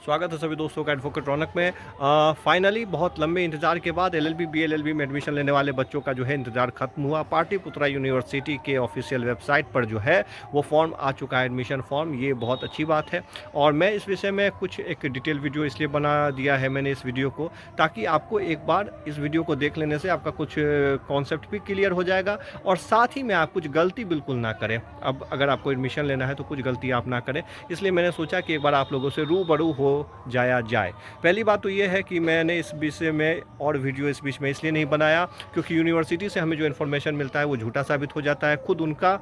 स्वागत है सभी दोस्तों का एडवोकेट रौनक में। फाइनली बहुत लंबे इंतजार के बाद एलएलबी बीएलएलबी में एडमिशन लेने वाले बच्चों का जो है इंतजार खत्म हुआ। पाटलिपुत्रा यूनिवर्सिटी के ऑफिशियल वेबसाइट पर जो है वो फॉर्म आ चुका है, एडमिशन फॉर्म। ये बहुत अच्छी बात है और मैं इस विषय में कुछ एक डिटेल वीडियो इसलिए बना दिया है मैंने इस वीडियो को, ताकि आपको एक बार इस वीडियो को देख लेने से आपका कुछ कॉन्सेप्ट भी क्लियर हो जाएगा और साथ ही में आप कुछ गलती बिल्कुल ना करें। अब अगर आपको एडमिशन लेना है तो कुछ गलती आप ना करें, इसलिए मैंने सोचा कि एक बार आप लोगों से रूबरू हो जाया जाए। पहली बात तो ये है कि मैंने इस विषय में और वीडियो इस बीच में इसलिए नहीं बनाया क्योंकि यूनिवर्सिटी से हमें जो इन्फॉर्मेशन मिलता है वो झूठा साबित हो जाता है। खुद उनका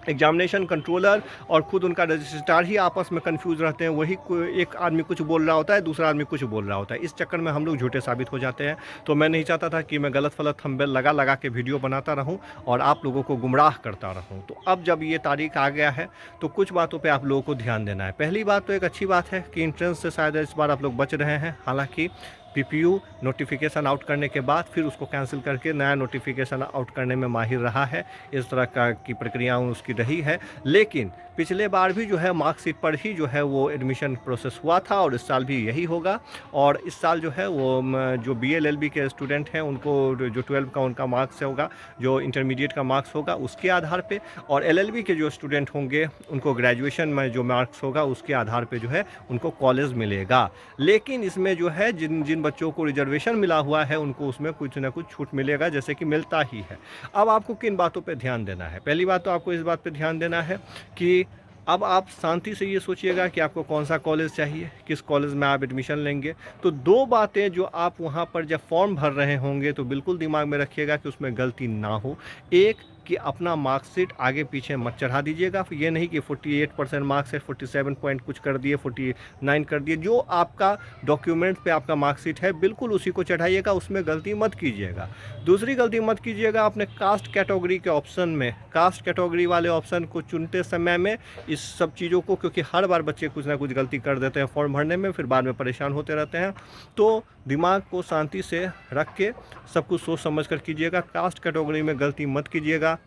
एग्जामिनेशन कंट्रोलर और खुद उनका रजिस्ट्रार ही आपस में कंफ्यूज रहते हैं। वही एक आदमी कुछ बोल रहा होता है, दूसरा आदमी कुछ बोल रहा होता है। इस चक्कर में हम लोग झूठे साबित हो जाते हैं। तो मैं नहीं चाहता था कि मैं गलत फलत थंबनेल लगा लगा के वीडियो बनाता रहूं और आप लोगों को गुमराह करता रहूं। तो अब जब ये तारीख आ गया है तो कुछ बातों पर आप लोगों को ध्यान देना है। पहली बात तो एक अच्छी बात है कि इंट्रेंस से शायद इस बार आप लोग बच रहे हैं। हालांकि पीपीयू नोटिफिकेशन आउट करने के बाद फिर उसको कैंसिल करके नया नोटिफिकेशन आउट करने में माहिर रहा है। इस तरह की प्रक्रिया उसकी रही है। लेकिन पिछले बार भी जो है मार्कशीट पर ही जो है वो एडमिशन प्रोसेस हुआ था और इस साल भी यही होगा। और इस साल जो है वो जो बीएलएलबी के स्टूडेंट हैं उनको जो 12 का उनका मार्क्स होगा, जो इंटरमीडिएट का मार्क्स होगा उसके आधार पे, और एलएलबी के जो स्टूडेंट होंगे उनको ग्रेजुएशन में जो मार्क्स होगा उसके आधार पे जो है उनको कॉलेज मिलेगा। लेकिन इसमें जो है जिन जिन बच्चों को रिजर्वेशन मिला हुआ है उनको उसमें कुछ ना कुछ छूट मिलेगा, जैसे कि मिलता ही है। अब आपको किन बातों पे ध्यान देना है? पहली बात तो आपको इस बात पे ध्यान देना है कि अब आप शांति से ये सोचिएगा कि आपको कौन सा कॉलेज चाहिए, किस कॉलेज में आप एडमिशन लेंगे। तो दो बातें जो आप वहाँ पर जब फॉर्म भर रहे होंगे तो बिल्कुल दिमाग में रखिएगा कि उसमें गलती ना हो। एक कि अपना मार्कशीट आगे पीछे मत चढ़ा दीजिएगा। ये नहीं कि 48% मार्क्स है, 47 पॉइंट कुछ कर दिए, 49 कर दिए। जो आपका डॉक्यूमेंट पे आपका मार्कशीट है बिल्कुल उसी को चढ़ाइएगा, उसमें गलती मत कीजिएगा। दूसरी गलती मत कीजिएगा अपने कास्ट कैटेगरी के ऑप्शन में, कास्ट कैटेगरी वाले ऑप्शन को चुनते समय में इस सब चीज़ों को, क्योंकि हर बार बच्चे कुछ ना कुछ गलती कर देते हैं फॉर्म भरने में, फिर बाद में परेशान होते रहते हैं। तो दिमाग को शांति से रख के सब कुछ सोच समझ कर कीजिएगा। कास्ट कैटेगरी में गलती मत कीजिएगा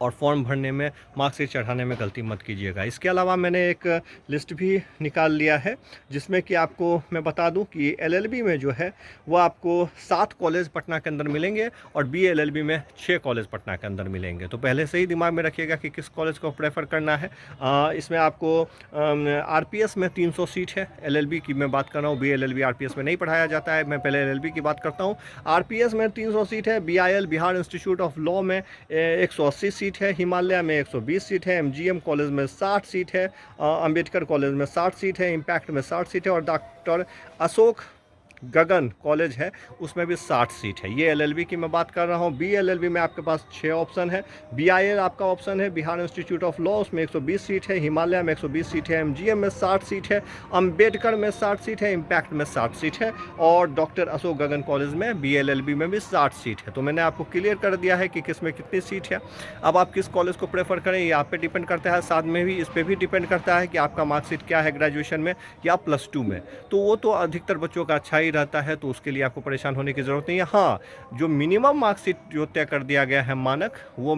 और फॉर्म भरने में मार्कशीट चढ़ाने में गलती मत कीजिएगा। इसके अलावा मैंने एक लिस्ट भी निकाल लिया है जिसमें कि आपको मैं बता दूं कि एलएलबी में जो है वो आपको 7 कॉलेज पटना के अंदर मिलेंगे और बीएलएलबी में 6 कॉलेज पटना के अंदर मिलेंगे। तो पहले से ही दिमाग में रखिएगा कि किस कॉलेज को प्रेफर करना है। इसमें आपको आरपीएस में 300 सीट है। एलएलबी की मैं बात कर रहा हूँ, बीएलएलबी आरपीएस में नहीं पढ़ाया जाता है। मैं पहले एलएलबी की बात करता हूँ। आरपीएस में 300 सीट है। BIL Bihar institute of law में 180 सीट है। हिमालय में 120 सीट है। एमजीएम कॉलेज में 60 सीट है। अंबेडकर कॉलेज में 60 सीट है। इम्पैक्ट में 60 सीट है और डॉक्टर अशोक गगन कॉलेज है उसमें भी 60 सीट है। ये एलएलबी की मैं बात कर रहा हूँ। बीएलएलबी में आपके पास 6 ऑप्शन है। बीआईएल आपका ऑप्शन है बिहार इंस्टीट्यूट ऑफ लॉ, उसमें 120 सीट है। हिमालय में 120 सीट है। एमजीएम में 60 सीट है। अंबेडकर में 60 सीट है। इम्पैक्ट में 60 सीट है और डॉक्टर अशोक गगन कॉलेज में बीएलएलबी में भी 60 सीट है। तो मैंने आपको क्लियर कर दिया है कि किस में कितनी सीट है। अब आप किस कॉलेज को प्रेफर करें ये आप पे डिपेंड करता है। साथ में भी इस पर भी डिपेंड करता है कि आपका मार्कशीट क्या है ग्रेजुएशन में या +2 में। तो वो तो अधिकतर बच्चों का अच्छा ही रहता है, तो उसके लिए आपको परेशान होने की ज़रूरत नहीं है। हाँ, जो मिनिमम मार्कशीट जो तय कर दिया गया है मानक, वो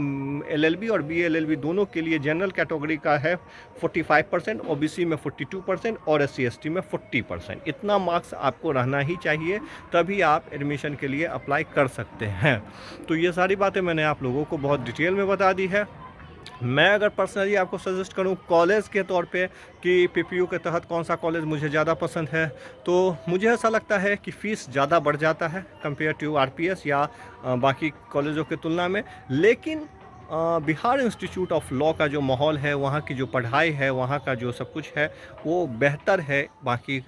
एलएलबी और बीएलएलबी दोनों के लिए जनरल कैटेगरी का है 45%, ओबीसी में 42% और एससी एसटी में 40%। इतना मार्क्स आपको रहना ही चाहिए, तभी आप एडमिशन के लिए अप्लाई कर सकते हैं। तो ये सारी बातें मैंने आप लोगों को बहुत डिटेल में बता दी है। मैं अगर पर्सनली आपको सजेस्ट करूं कॉलेज के तौर पे कि पीपीयू के तहत कौन सा कॉलेज मुझे ज़्यादा पसंद है, तो मुझे ऐसा लगता है कि फ़ीस ज़्यादा बढ़ जाता है कंपेयर टू आरपीएस या बाकी कॉलेजों की तुलना में। लेकिन बिहार इंस्टीट्यूट ऑफ लॉ का जो माहौल है, वहाँ की जो पढ़ाई है, वहाँ का जो सब कुछ है वो बेहतर है बाकी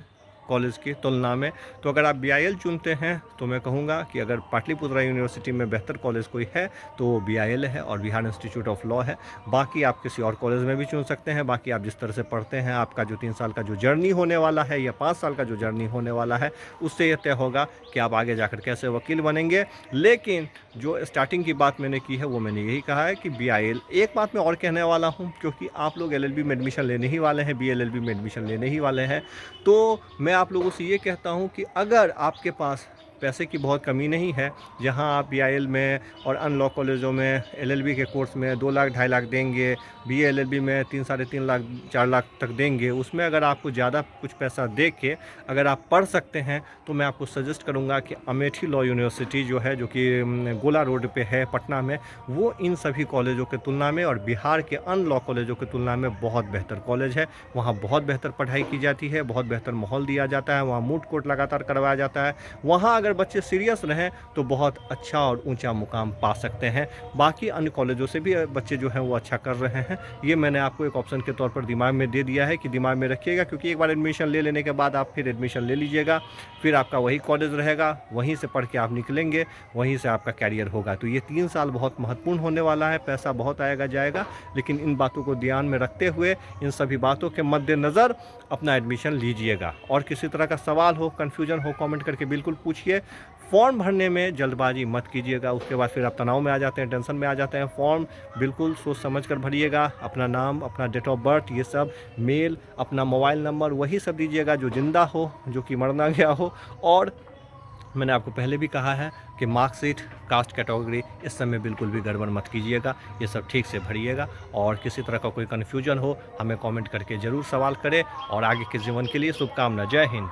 कॉलेज की तुलना में। तो अगर आप बीआईएल चुनते हैं तो मैं कहूँगा कि अगर पाटलिपुत्रा यूनिवर्सिटी में बेहतर कॉलेज कोई है तो वो बीआईएल है और बिहार इंस्टीट्यूट ऑफ लॉ है। बाकी आप किसी और कॉलेज में भी चुन सकते हैं। बाकी आप जिस तरह से पढ़ते हैं, आपका जो 3 साल का जो जर्नी होने वाला है या 5 साल का जो जर्नी होने वाला है, उससे ये तय होगा कि आप आगे जाकर कैसे वकील बनेंगे। लेकिन जो स्टार्टिंग की बात मैंने की है वो मैंने यही कहा है कि बीआईएल। एक बात मैं और कहने वाला हूँ, क्योंकि आप लोग एलएलबी में एडमिशन लेने ही वाले हैं, बीएलएलबी में एडमिशन लेने ही वाले हैं, तो मैं आप लोगों से ये कहता हूँ कि अगर आपके पास पैसे की बहुत कमी नहीं है। जहाँ आप बीआईएल में और अन्य लॉ कॉलेजों में एलएलबी के कोर्स में 2 लाख 2.5 लाख देंगे, बीए एलएलबी में 3 साढ़े 3 लाख 4 लाख तक देंगे, उसमें अगर आपको ज़्यादा कुछ पैसा दे के अगर आप पढ़ सकते हैं तो मैं आपको सजेस्ट करूँगा कि अमेठी लॉ यूनिवर्सिटी जो है, जो कि गोला रोड पे है पटना में, वो इन सभी कॉलेजों के तुलना में और बिहार के अन्य लॉ कॉलेजों की तुलना में बहुत बेहतर कॉलेज है। वहाँ बहुत बेहतर पढ़ाई की जाती है, बहुत बेहतर माहौल दिया जाता है, वहाँ मूट कोर्ट लगातार करवाया जाता है। वहाँ अगर बच्चे सीरियस रहें तो बहुत अच्छा और ऊंचा मुकाम पा सकते हैं। बाकी अन्य कॉलेजों से भी बच्चे जो हैं वो अच्छा कर रहे हैं। ये मैंने आपको एक ऑप्शन के तौर पर दिमाग में दे दिया है कि दिमाग में रखिएगा, क्योंकि एक बार एडमिशन ले लेने के बाद आप फिर एडमिशन ले लीजिएगा, फिर आपका वही कॉलेज रहेगा, वहीं से पढ़ के आप निकलेंगे, वहीं से आपका कैरियर होगा। तो ये 3 साल बहुत महत्वपूर्ण होने वाला है। पैसा बहुत आएगा जाएगा, लेकिन इन बातों को ध्यान में रखते हुए, इन सभी बातों के मद्देनज़र अपना एडमिशन लीजिएगा। और किसी तरह का सवाल हो, कन्फ्यूजन हो, कमेंट करके बिल्कुल पूछिए। फॉर्म भरने में जल्दबाजी मत कीजिएगा, उसके बाद फिर आप तनाव में आ जाते हैं, टेंशन में आ जाते हैं। फॉर्म बिल्कुल सोच समझ कर भरिएगा। अपना नाम, अपना डेट ऑफ बर्थ, ये सब, मेल, अपना मोबाइल नंबर, वही सब दीजिएगा जो ज़िंदा हो, जो कि मर ना गया हो। और मैंने आपको पहले भी कहा है कि मार्कशीट, कास्ट कैटेगरी, इस सब में बिल्कुल भी गड़बड़ मत कीजिएगा। ये सब ठीक से भरिएगा। और किसी तरह का कोई कन्फ्यूजन हो, हमें कमेंट करके ज़रूर सवाल करें। और आगे के जीवन के लिए शुभकामना। जय हिंद।